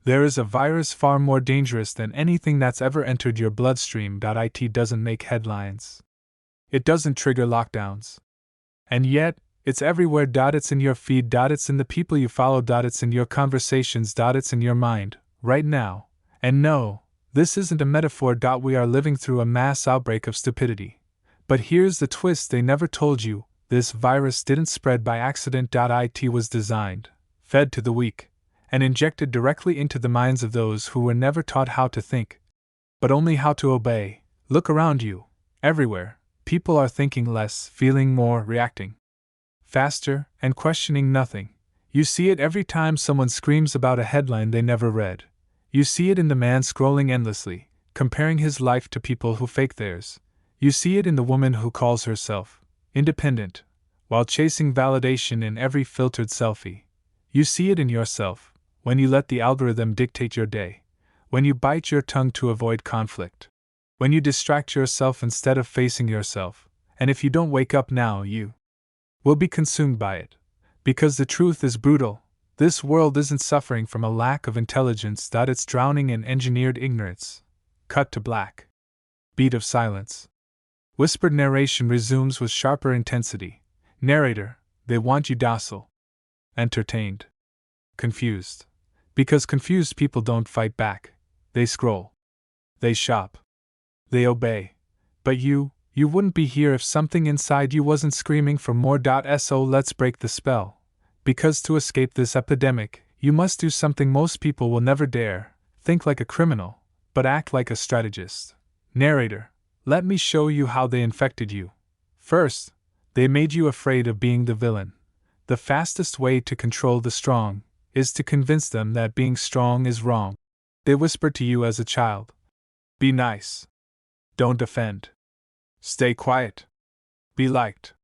There is a virus far more dangerous than anything that's ever entered your bloodstream. It doesn't make headlines. It doesn't trigger lockdowns. And yet, it's everywhere. It's in your feed. It's in the people you follow. It's in your conversations. It's in your mind, right now. And no, this isn't a metaphor. We are living through a mass outbreak of stupidity. But here's the twist they never told you: this virus didn't spread by accident. It was designed, fed to the weak, and injected directly into the minds of those who were never taught how to think, but only how to obey. Look around you. Everywhere, people are thinking less, feeling more, reacting faster, and questioning nothing. You see it every time someone screams about a headline they never read. You see it in the man scrolling endlessly, comparing his life to people who fake theirs. You see it in the woman who calls herself independent, while chasing validation in every filtered selfie. You see it in yourself, when you let the algorithm dictate your day, when you bite your tongue to avoid conflict, when you distract yourself instead of facing yourself, and if you don't wake up now, you will be consumed by it. Because the truth is brutal. This world isn't suffering from a lack of intelligence. It's drowning in engineered ignorance. Cut to black. Beat of silence. Whispered narration resumes with sharper intensity. Narrator, they want you docile. Entertained. Confused. Because confused people don't fight back. They scroll. They shop. They obey. But you wouldn't be here if something inside you wasn't screaming for more. So let's break the spell. Because to escape this epidemic, you must do something most people will never dare: think like a criminal, but act like a strategist. Narrator, let me show you how they infected you. First, they made you afraid of being the villain. The fastest way to control the strong is to convince them that being strong is wrong. They whispered to you as a child: be nice. Don't defend. Stay quiet. Be liked.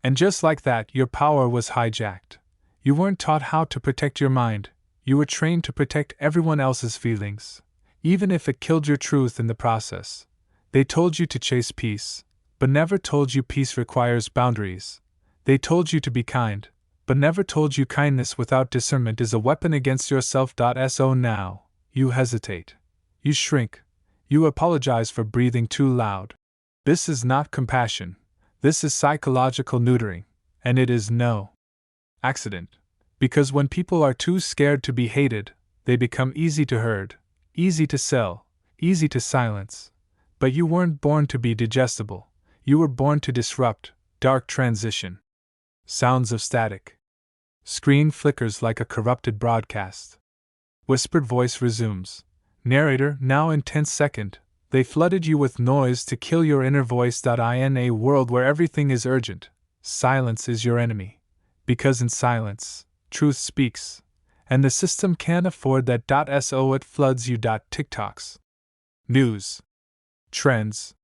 And just like that, your power was hijacked. You weren't taught how to protect your mind, you were trained to protect everyone else's feelings, even if it killed your truth in the process. They told you to chase peace, but never told you peace requires boundaries. They told you to be kind, but never told you kindness without discernment is a weapon against yourself. So now, you hesitate. You shrink. You apologize for breathing too loud. This is not compassion. This is psychological neutering, and it is no accident. Because when people are too scared to be hated, they become easy to herd, easy to sell, easy to silence. But you weren't born to be digestible. You were born to disrupt. Dark transition. Sounds of static. Screen flickers like a corrupted broadcast. Whispered voice resumes. Narrator, now in 10 seconds, they flooded you with noise to kill your inner voice. In a world where everything is urgent, silence is your enemy. Because in silence, truth speaks. And the system can't afford that. So it floods you. TikToks. News. Trends.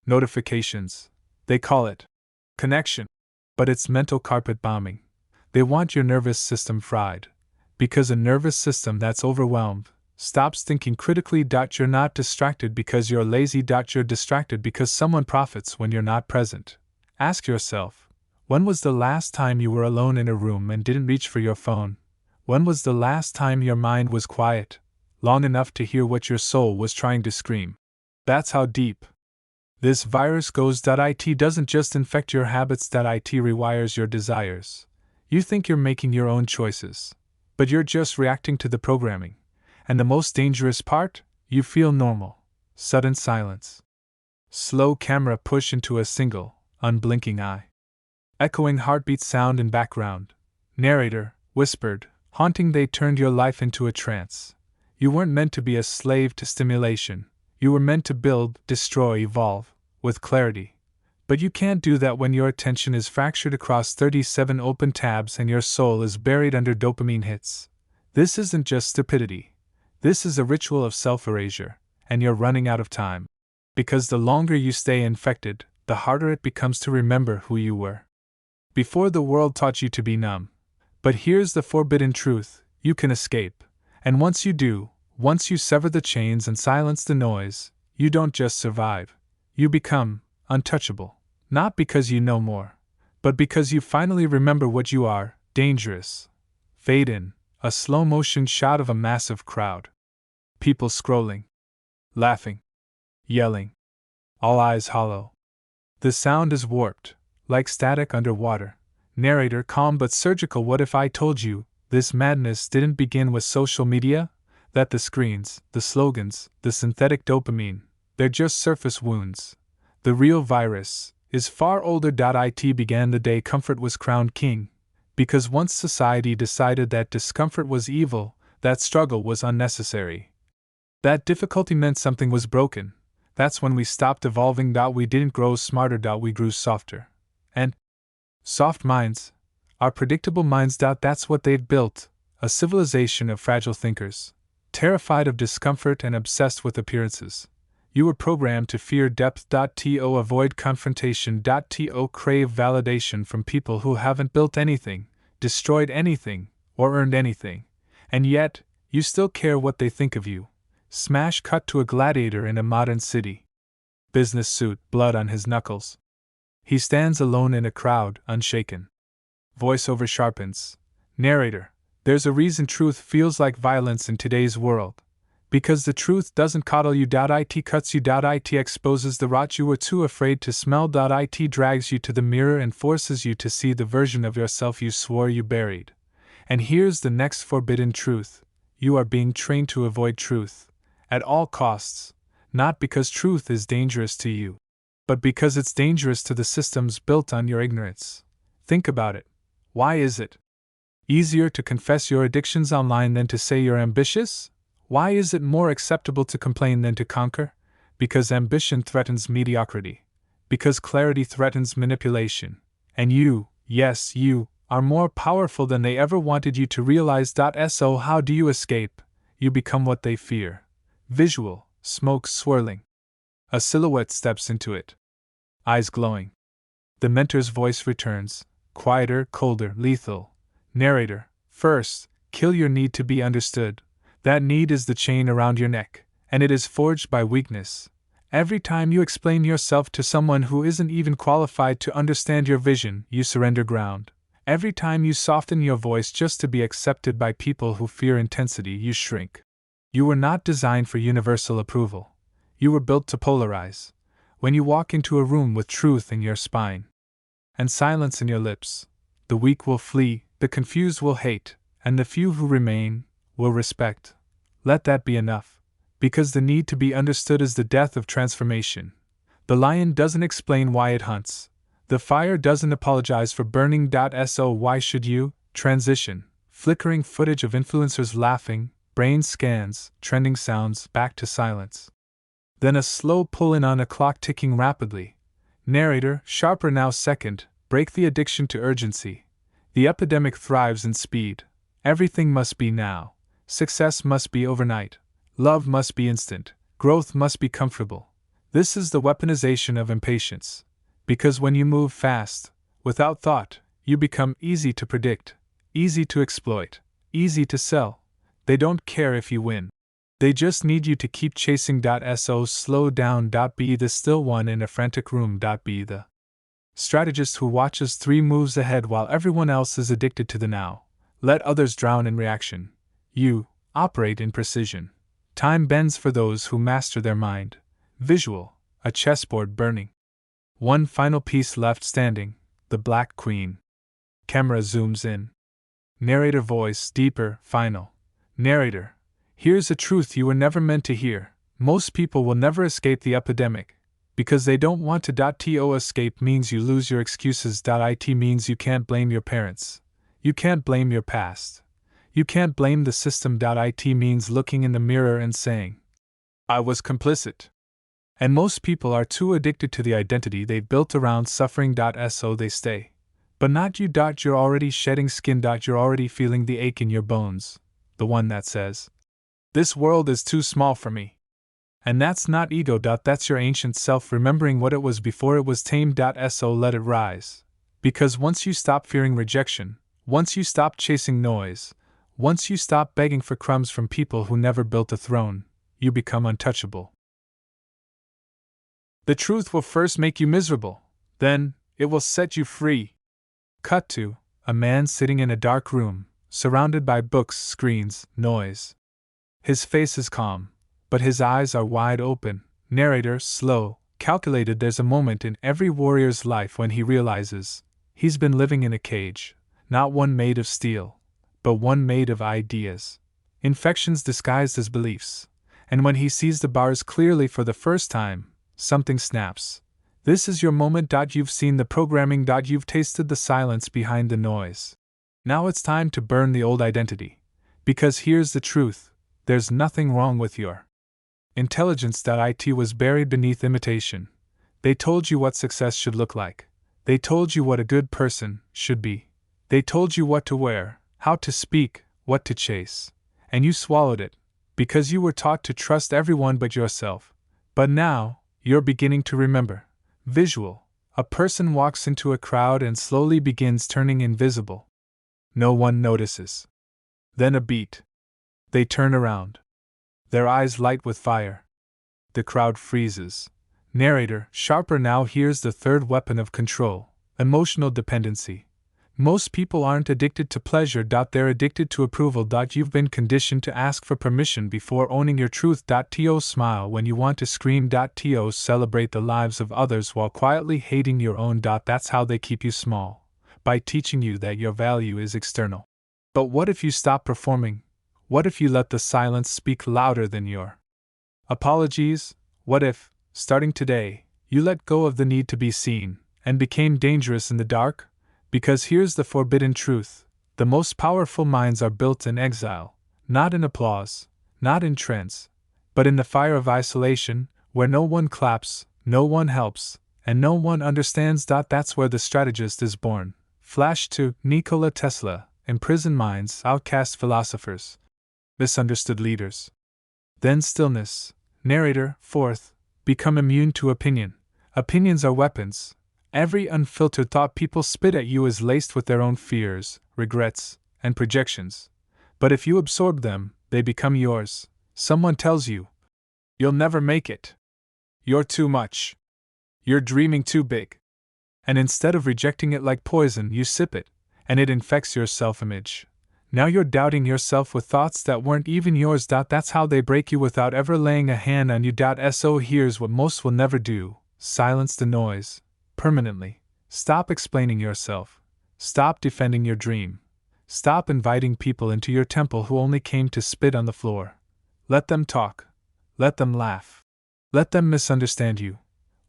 Notifications. They call it connection. But it's mental carpet bombing. They want your nervous system fried. Because a nervous system that's overwhelmed stops thinking critically. You're not distracted because you're lazy. You're distracted because someone profits when you're not present. Ask yourself, when was the last time you were alone in a room and didn't reach for your phone? When was the last time your mind was quiet, long enough to hear what your soul was trying to scream? That's how deep this virus goes. It doesn't just infect your habits. It rewires your desires. You think you're making your own choices, but you're just reacting to the programming. And the most dangerous part? You feel normal. Sudden silence. Slow camera push into a single, unblinking eye. Echoing heartbeat sound in background. Narrator, whispered, haunting. They turned your life into a trance. You weren't meant to be a slave to stimulation. You were meant to build, destroy, evolve, with clarity. But you can't do that when your attention is fractured across 37 open tabs and your soul is buried under dopamine hits. This isn't just stupidity. This is a ritual of self-erasure, and you're running out of time. Because the longer you stay infected, the harder it becomes to remember who you were before the world taught you to be numb. But here's the forbidden truth: you can escape. And once you do, once you sever the chains and silence the noise, you don't just survive. You become untouchable. Not because you know more, but because you finally remember what you are: dangerous. Fade in, A slow-motion shot of a massive crowd. People scrolling, laughing, yelling, all eyes hollow. The sound is warped, like static underwater. Narrator calm but surgical. What if I told you this madness didn't begin with social media? That the screens, the slogans, the synthetic dopamine, they're just surface wounds. The real virus is far older. It began the day comfort was crowned king. Because once society decided that discomfort was evil, that struggle was unnecessary. That difficulty meant something was broken. That's when we stopped evolving. We didn't grow smarter. We grew softer. And soft minds are predictable minds. That's what they've built, a civilization of fragile thinkers, terrified of discomfort and obsessed with appearances. You were programmed to fear depth. To avoid confrontation. To crave validation from people who haven't built anything, destroyed anything, or earned anything. And yet, you still care what they think of you. Smash cut to a gladiator in a modern city. Business suit, blood on his knuckles. He stands alone in a crowd, unshaken. Voiceover sharpens. Narrator, there's a reason truth feels like violence in today's world. Because the truth doesn't coddle you. It cuts you. It exposes the rot you were too afraid to smell. It drags you to the mirror and forces you to see the version of yourself you swore you buried. And here's the next forbidden truth. You are being trained to avoid truth, at all costs, not because truth is dangerous to you, but because it's dangerous to the systems built on your ignorance. Think about it. Why is it easier to confess your addictions online than to say you're ambitious? Why is it more acceptable to complain than to conquer? Because ambition threatens mediocrity. Because clarity threatens manipulation. And you, yes, you, are more powerful than they ever wanted you to realize. So how do you escape? You become what they fear. Visual, smoke swirling. A silhouette steps into it. Eyes glowing. The mentor's voice returns, quieter, colder, lethal. Narrator, first, kill your need to be understood. That need is the chain around your neck, and it is forged by weakness. Every time you explain yourself to someone who isn't even qualified to understand your vision, you surrender ground. Every time you soften your voice just to be accepted by people who fear intensity, you shrink. You were not designed for universal approval. You were built to polarize. When you walk into a room with truth in your spine and silence in your lips, the weak will flee, the confused will hate, and the few who remain will respect. Let that be enough. Because the need to be understood is the death of transformation. The lion doesn't explain why it hunts. The fire doesn't apologize for burning. So why should you? Transition. Flickering footage of influencers laughing, brain scans, trending sounds, back to silence. Then a slow pull-in on a clock ticking rapidly. Narrator, sharper now. Second, break the addiction to urgency. The epidemic thrives in speed. Everything must be now. Success must be overnight. Love must be instant. Growth must be comfortable. This is the weaponization of impatience. Because when you move fast, without thought, you become easy to predict, easy to exploit, easy to sell. They don't care if you win. They just need you to keep chasing. So slow down. Be the still one in a frantic room. Be the strategist who watches 3 moves ahead while everyone else is addicted to the now. Let others drown in reaction. You operate in precision. Time bends for those who master their mind. Visual, a chessboard burning. One final piece left standing, the Black Queen. Camera zooms in. Narrator voice, deeper, final. Narrator, here's a truth you were never meant to hear. Most people will never escape the epidemic, because they don't want to. To escape means you lose your excuses. It means you can't blame your parents. You can't blame your past. You can't blame the system. It means looking in the mirror and saying, I was complicit. And most people are too addicted to the identity they've built around suffering. So they stay. But not you. You're already shedding skin. You're already feeling the ache in your bones. The one that says, this world is too small for me. And that's not ego. That's your ancient self remembering what it was before it was tamed. So let it rise. Because once you stop fearing rejection, once you stop chasing noise, once you stop begging for crumbs from people who never built a throne, you become untouchable. The truth will first make you miserable, then, it will set you free. Cut to a man sitting in a dark room, surrounded by books, screens, noise. His face is calm, but his eyes are wide open. Narrator, slow, calculated. There's a moment in every warrior's life when he realizes he's been living in a cage, not one made of steel, but one made of ideas. Infections disguised as beliefs. And when he sees the bars clearly for the first time, something snaps. This is your moment. You've seen the programming. You've tasted the silence behind the noise. Now it's time to burn the old identity. Because here's the truth: there's nothing wrong with your intelligence. It was buried beneath imitation. They told you what success should look like. They told you what a good person should be. They told you what to wear, how to speak, what to chase. And you swallowed it, because you were taught to trust everyone but yourself. But now, you're beginning to remember. Visual. A person walks into a crowd and slowly begins turning invisible. No one notices. Then a beat. They turn around. Their eyes light with fire. The crowd freezes. Narrator, sharper now. Here's the third weapon of control: emotional dependency. Most people aren't addicted to pleasure. They're addicted to approval. You've been conditioned to ask for permission before owning your truth. To smile when you want to scream. To celebrate the lives of others while quietly hating your own. That's how they keep you small, by teaching you that your value is external. But what if you stop performing? What if you let the silence speak louder than your apologies? What if, starting today, you let go of the need to be seen and became dangerous in the dark? Because here's the forbidden truth: the most powerful minds are built in exile, not in applause, not in trends, but in the fire of isolation, where no one claps, no one helps, and no one understands. That's where the strategist is born. Flash to Nikola Tesla: imprisoned minds, outcast philosophers, misunderstood leaders. Then stillness. Narrator, fourth, become immune to opinion. Opinions are weapons. Every unfiltered thought people spit at you is laced with their own fears, regrets, and projections. But if you absorb them, they become yours. Someone tells you, you'll never make it. You're too much. You're dreaming too big. And instead of rejecting it like poison, you sip it, and it infects your self-image. Now you're doubting yourself with thoughts that weren't even yours. That's how they break you without ever laying a hand on you. So here's what most will never do: silence the noise. Permanently. Stop explaining yourself. Stop defending your dream. Stop inviting people into your temple who only came to spit on the floor. Let them talk. Let them laugh. Let them misunderstand you.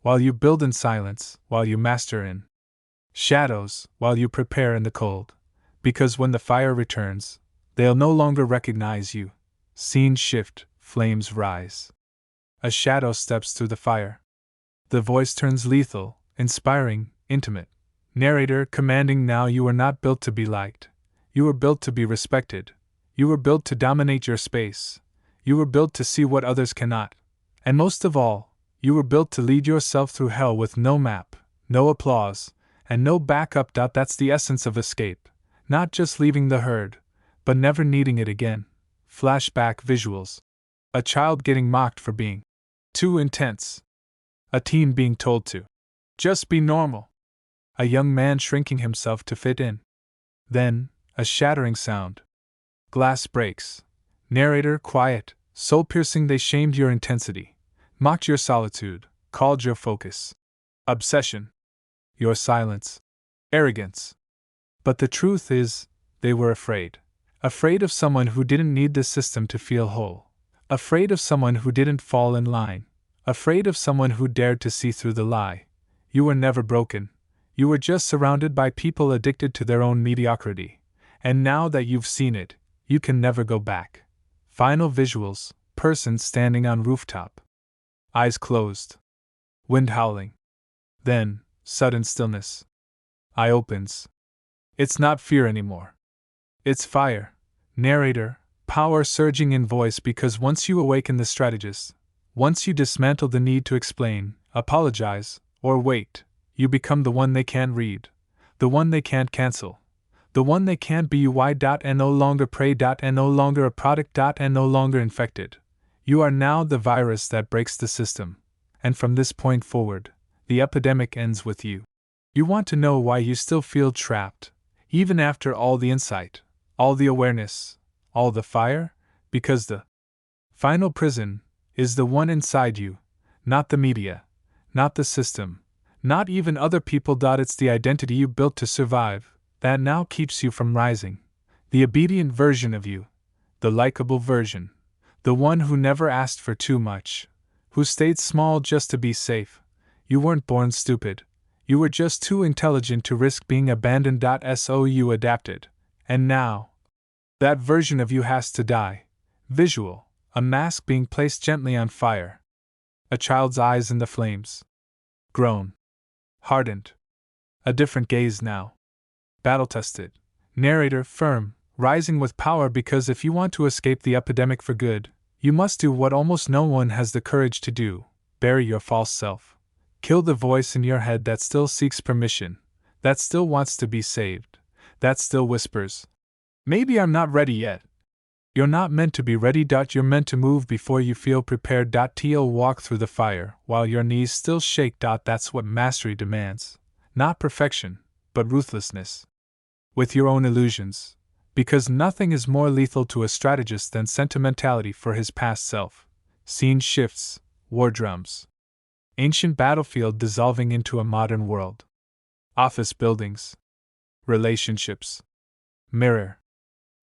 While you build in silence, while you master in shadows, while you prepare in the cold. Because when the fire returns, they'll no longer recognize you. Scenes shift, flames rise. A shadow steps through the fire. The voice turns lethal, inspiring, intimate. Narrator, commanding. Now you are not built to be liked. You were built to be respected. You were built to dominate your space. You were built to see what others cannot. And most of all, you were built to lead yourself through hell with no map, no applause, and no backup. That's the essence of escape. Not just leaving the herd, but never needing it again. Flashback visuals. A child getting mocked for being too intense. A teen being told to just be normal. A young man shrinking himself to fit in. Then, a shattering sound. Glass breaks. Narrator, quiet, soul-piercing. They shamed your intensity, mocked your solitude, called your focus obsession, your silence arrogance. But the truth is, they were afraid. Afraid of someone who didn't need the system to feel whole. Afraid of someone who didn't fall in line. Afraid of someone who dared to see through the lie. You were never broken. You were just surrounded by people addicted to their own mediocrity. And now that you've seen it, you can never go back. Final visuals: person standing on rooftop. Eyes closed. Wind howling. Then, sudden stillness. Eye opens. It's not fear anymore. It's fire. Narrator, power surging in voice. Because once you awaken the strategist, once you dismantle the need to explain, apologize, or wait, you become the one they can't read, the one they can't cancel, the one they can't be. And no longer prey. And no longer a product. And no longer infected. You are now the virus that breaks the system. And from this point forward, the epidemic ends with you. You want to know why you still feel trapped, even after all the insight, all the awareness, all the fire, because the final prison is the one inside you, not the media, not the system, not even other people. It's the identity you built to survive that now keeps you from rising. The obedient version of you, the likable version, the one who never asked for too much, who stayed small just to be safe. You weren't born stupid. You were just too intelligent to risk being abandoned. So you adapted. And now, that version of you has to die. Visual, a mask being placed gently on fire. A child's eyes in the flames. Grown. Hardened. A different gaze now. Battle-tested. Narrator firm, rising with power, because if you want to escape the epidemic for good, you must do what almost no one has the courage to do: bury your false self. Kill the voice in your head that still seeks permission, that still wants to be saved, that still whispers, "Maybe I'm not ready yet." You're not meant to be ready. You're meant to move before you feel prepared. To walk through the fire while your knees still shake. That's what mastery demands. Not perfection, but ruthlessness. With your own illusions. Because nothing is more lethal to a strategist than sentimentality for his past self. Scene shifts, war drums. Ancient battlefield dissolving into a modern world. Office buildings. Relationships. Mirror.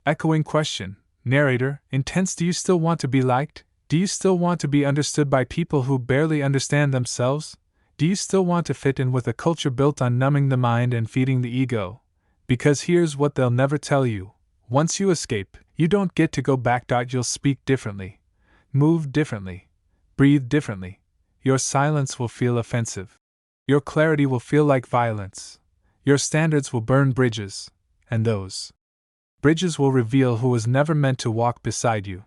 Echoing question. Narrator, intense. Do you still want to be liked? Do you still want to be understood by people who barely understand themselves? Do you still want to fit in with a culture built on numbing the mind and feeding the ego? Because here's what they'll never tell you. Once you escape, you don't get to go back. You'll speak differently, move differently, breathe differently. Your silence will feel offensive. Your clarity will feel like violence. Your standards will burn bridges, and those bridges will reveal who was never meant to walk beside you.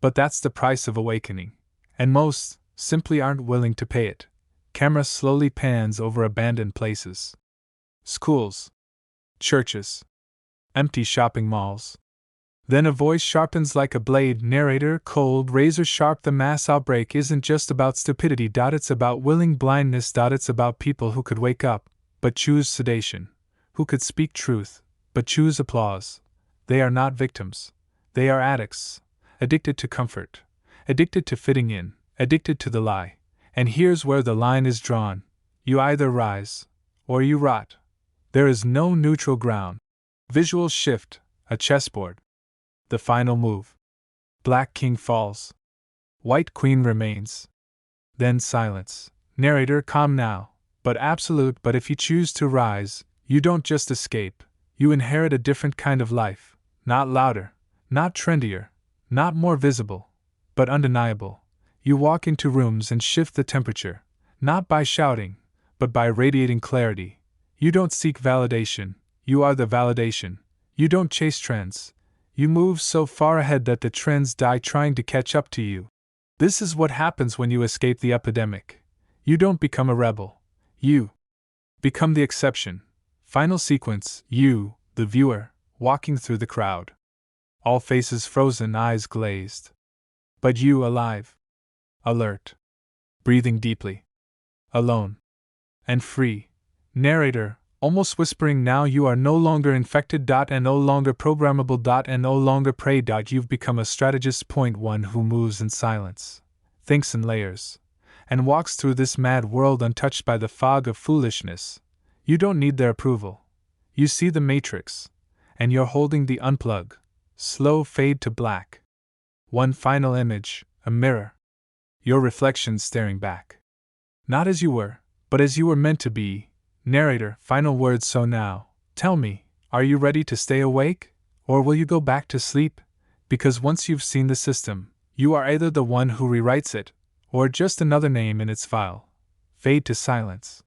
But that's the price of awakening. And most simply aren't willing to pay it. Camera slowly pans over abandoned places. Schools. Churches. Empty shopping malls. Then a voice sharpens like a blade. Narrator, cold, razor sharp. The mass outbreak isn't just about stupidity. It's about willing blindness. It's about people who could wake up, but choose sedation. Who could speak truth, but choose applause. They are not victims. They are addicts. Addicted to comfort. Addicted to fitting in. Addicted to the lie. And here's where the line is drawn. You either rise, or you rot. There is no neutral ground. Visual shift, a chessboard. The final move. Black king falls. White queen remains. Then silence. Narrator, calm now, but absolute. But if you choose to rise, you don't just escape. You inherit a different kind of life. Not louder, not trendier, not more visible, but undeniable. You walk into rooms and shift the temperature, not by shouting, but by radiating clarity. You don't seek validation, you are the validation. You don't chase trends. You move so far ahead that the trends die trying to catch up to you. This is what happens when you escape the epidemic. You don't become a rebel. You become the exception. Final sequence, you, the viewer, walking through the crowd. All faces frozen, eyes glazed. But you alive. Alert. Breathing deeply. Alone. And free. Narrator, almost whispering now, you are no longer infected. And no longer programmable. And no longer prey. You've become a strategist. One who moves in silence, thinks in layers, and walks through this mad world untouched by the fog of foolishness. You don't need their approval. You see the matrix, and you're holding the unplug. Slow fade to black. One final image, a mirror. Your reflection staring back. Not as you were, but as you were meant to be. Narrator, final words. So now, tell me, are you ready to stay awake? Or will you go back to sleep? Because once you've seen the system, you are either the one who rewrites it, or just another name in its file. Fade to silence.